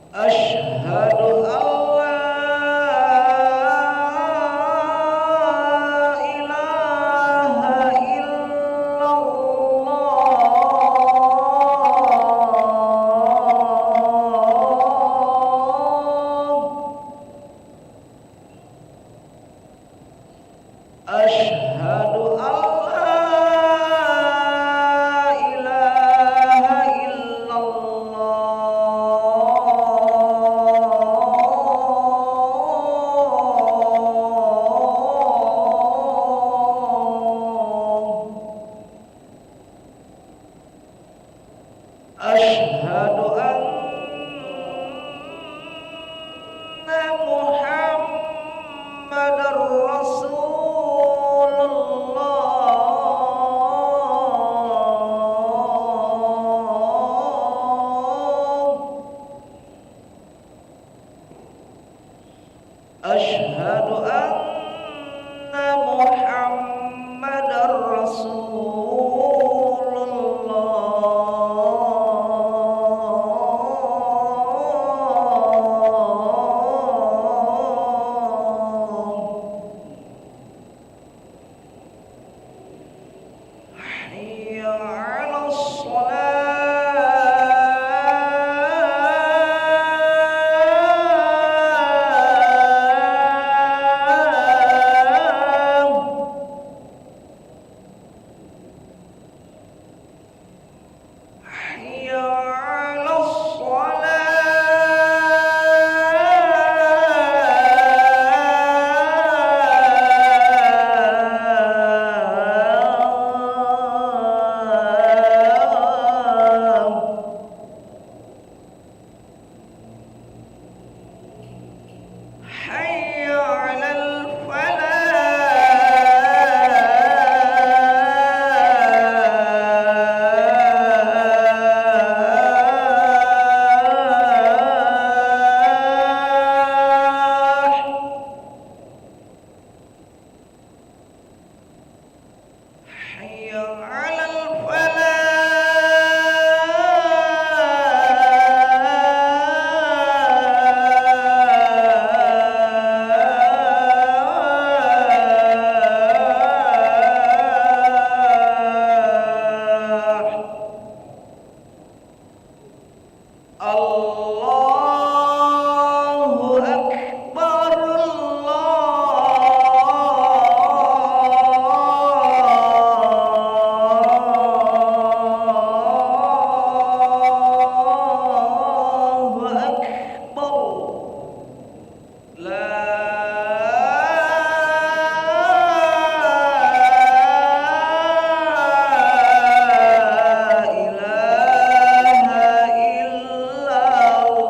Asyhadu an la ilaha illallah. Asyhadu an la ilaha illallah. Asyhadu anna Muhammadar Rasulullah. Asyhadu anna Muhammadar Rasulullah. Hayya 'alas Allahu Akbar, Allahu Akbar. La ilaha illallah.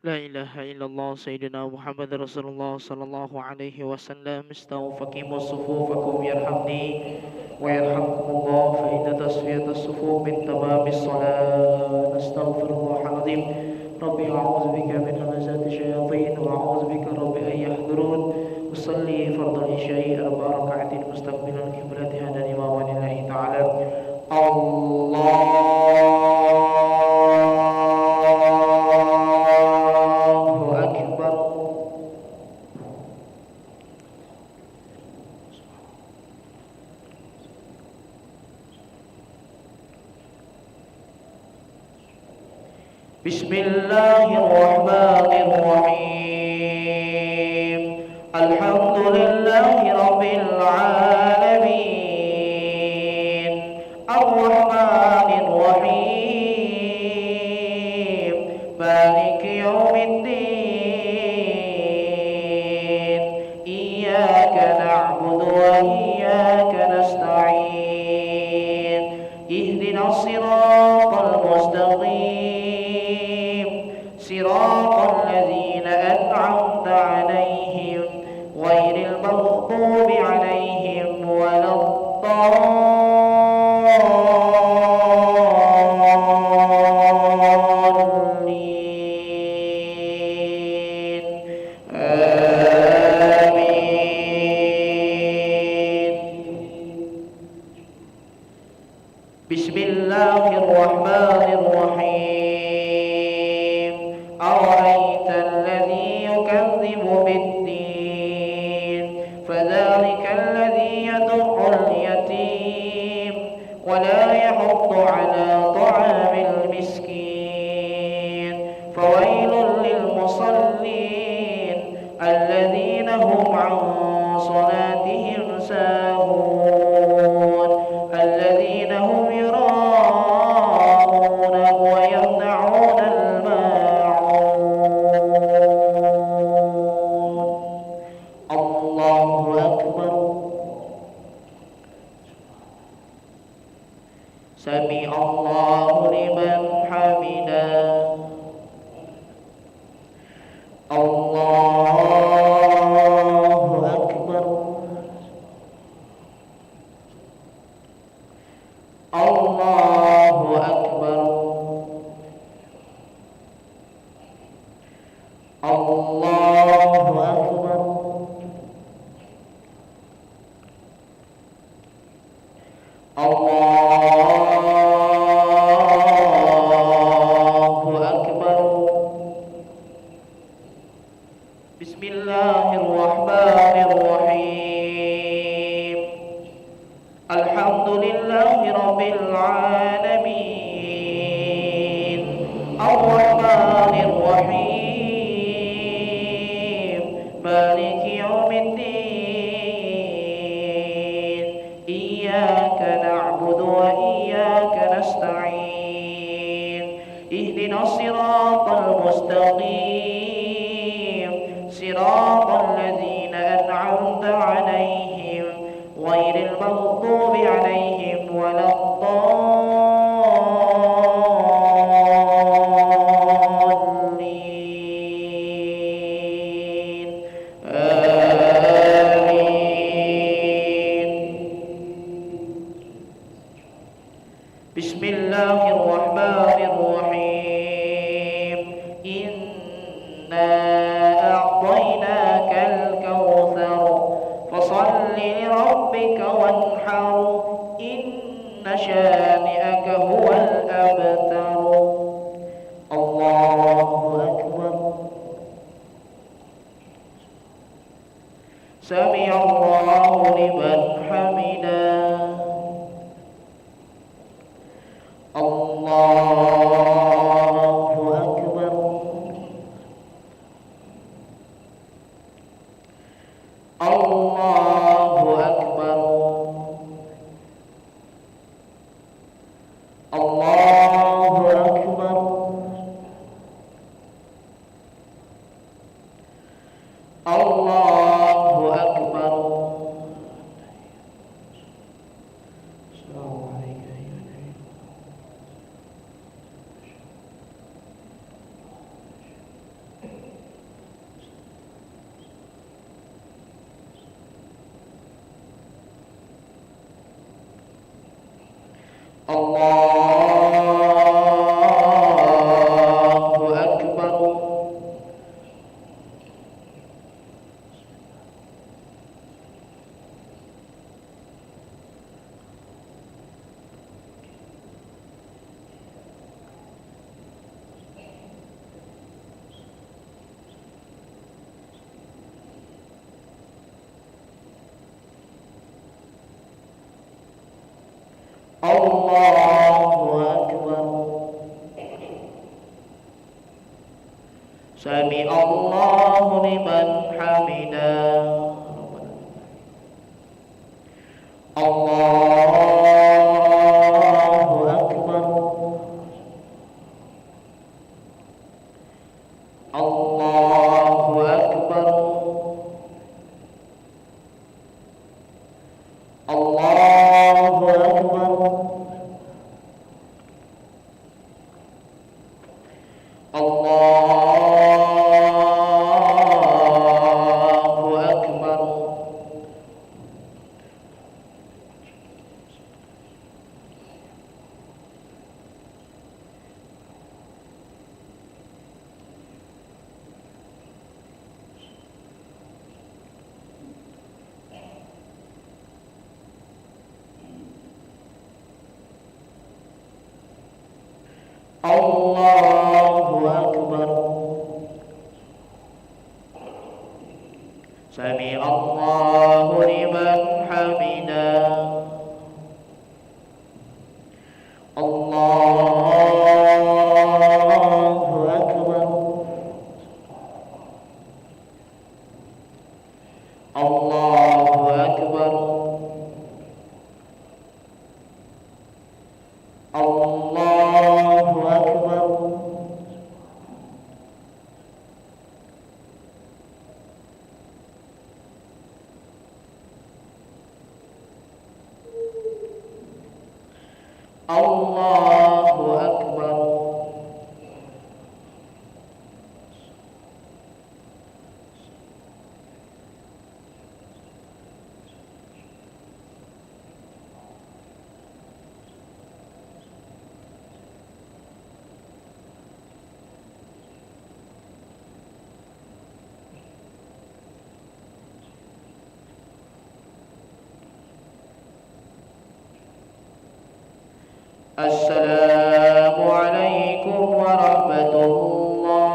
لا إله إلا الله سيدنا محمد رسول الله صلى الله عليه وسلم. استووا فقيموا صفوفكم يرحمني ويرحمكم الله، فإن تصفية الصفوف من تمام الصلاة. نستغفر الله العظيم. ربي أعوذ بك من همزات الشياطين وأعوذ بك رب أن يحضرون. أصلي فرض العشاء 4 ركعات مستقبلا القبلة هذا الإمام لله تعالى. الله أكبر. بسم الله الرحمن الرحيم. الحمد لله رب العالمين، الرحمن الرحيم، مالك يوم الدين. إياك نعبد وإياك نستعين. اهدنا الصراط المستقيم، صراط الذين أنعمت عليهم غير المغضوب عليهم ولا الضالين. آمين. بسم الله الرحمن الرحيم. أرأيت الذي يكذب بالدين، فذلك الذي يدع اليتيم ولا يحض على طعام المسكين. فويل للمصلين الذين هم عن صلاتهم ساهون، الذين هم يراءون ويمنعون الماعون. الله أكبر. سمع الله لمن حمده. الله أكبر. الله أكبر. الله أكبر. الله أكبر. بسم الله الرحمن الرحيم. الحمد لله رب العالمين، الرحمن الرحيم، مالك يوم الدين. إياك نعبد وإياك نستعين. اهدنا الصراط المستقيم، صراط الذين أنعمت عليهم غير المغضوب عليهم ولا الضالين. آمين. بسم الله الرحمن الرحيم. إنا أعطيناك الكوثر، فصل لربك وانحر، إن شانئك هو الأبتر. الله أكبر. سمع الله لمن حمده. الله أكبر. الله أكبر. الله أكبر. الله أكبر. Allahu Akbar. Sami Allahu liman hamidah. Allahu Akbar. Allahu Akbar. Allahu Akbar. Allahu Akbar. Allahu Akbar. Sami Allahu liman hamidah. Allahu Akbar. Allahu Akbar. Allahu Akbar. Allahu Akbar. Assalamu alaikum warahmatullah.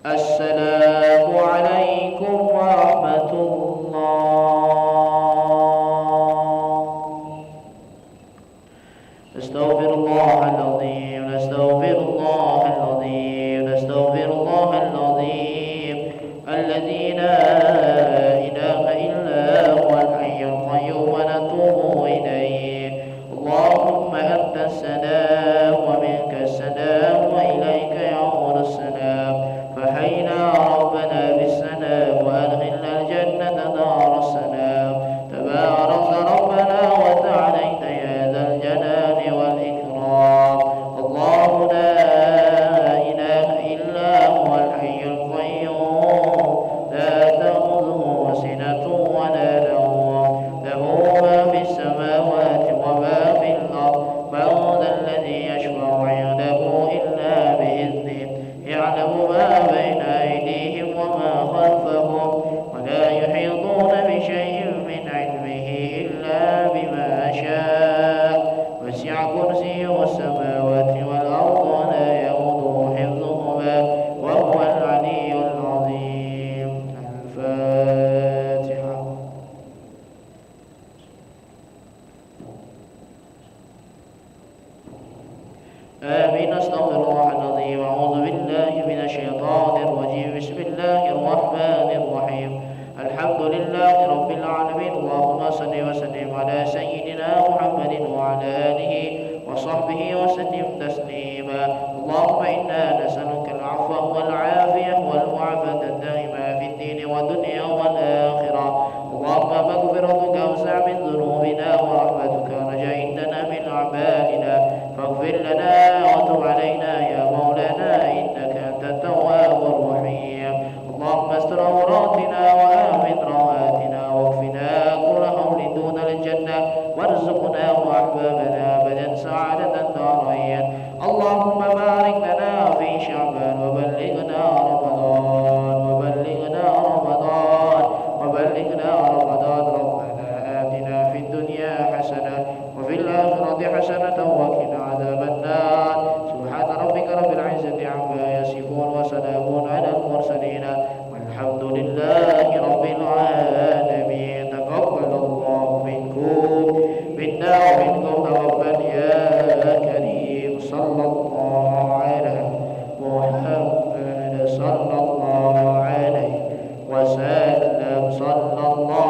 Assalamu alaikum warahmatullah. Astaghfirullahaladzim. Astaghfirullahaladzim. Astaghfirullahaladzim. Alladzi la ilaha illa huwal hayyul qayyum wa natubu ilayh. Allahumma anta as-salam wa minka as-salam wa ilayka ya'udu as-salam. Fahaina rabbana bis-salam wa adkhilna al-jannata dar as-salam. Tabarakta rabbana wa ta'alayta ya dhal jalali wal ikram. Allahu la ilaha illa huwal hayyul qayyum. La ta'khudhuhu sinatun wa la nawm. Lahu ma fis samawati wa ma fil ard. Man dha alladhi yashfa'u 'indahu illa bi'idhnih. Ya'lamu ma bayna aydihim wa ma khalfahum. Wa la yuhituna bi shay'in min 'ilmihi illa bima sha'a. Wasi'a kursiyyuhu as-samawati wal ard wa la ya'uduhu hifdhuhuma wa huwa al-'aliyyul 'azim. Al-Fatiha. آمين. أستغفر الله العظيم. أعوذ بالله من الشيطان الرجيم. بسم الله الرحمن الرحيم. الحمد لله رب العالمين. اللهم صل وسلم على سيدنا محمد وعلى آله وصحبه وسلم تسليما. اللهم إنا نسألك العفو والعافية والمعافاة الدائمة في الدين والدنيا والآخرة. اللهم مغفرتك أوسع من ذنوبنا ورحمتك رجا عندنا من أعمالنا. فاغفر لنا وتب علينا يا مولانا إنك أنت التواب الرحيم. اللهم استر عوراتنا وآمن رواتنا واكفنا كل هول دون الجنة وارزقنا وأحبابنا أبدا سعادة الدارين. اللهم بارك لنا في شعبان وبلغنا رمضان وبلغنا رمضان وبلغنا رمضان. ربنا آتنا في الدنيا حسنة وفي الآخرة حسنة وقنا عذاب النار. سبحان ربك رب العزة عما يصفون وسلام على المرسلين والحمد لله رب العالمين. تقبل الله صلى الله